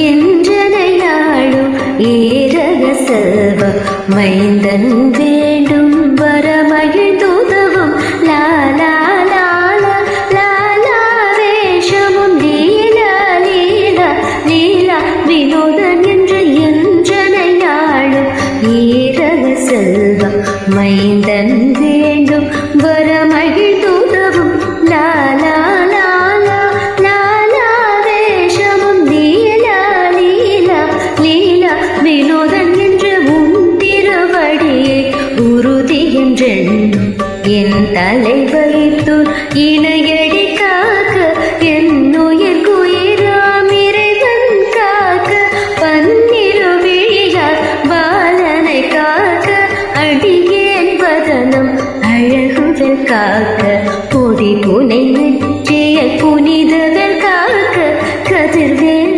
என்றனையாளும் ஏரக செல்வ மைந்தன் வேண்டும் வரமகிழ்ந்துதவும் லாலா லாலா லாலா வேஷமும் லீலா லீலா லீலா வினோதன் என்று என்றனையாளும் ஏரக செல்வ மைந்தன் வேண்டும் வரமகிழ்ந்துதவும் லாலா லாலா லாலா வேஷமும் லீலா லீலா லீலா வினோதன் என்று உன் திருவடியை உறுதி என்றென்னும் என் தலை வைத்து இணையடி காக்க என்னுயிர் குயிராம் இறைவன் காக்க பன்னிரு விழியார் பாலனை காக்க அடியேன் வதனம் அழகுகள் காக்க பொடி புனை நெற்றிய புனிதகள் காக்க கதிர்வேல்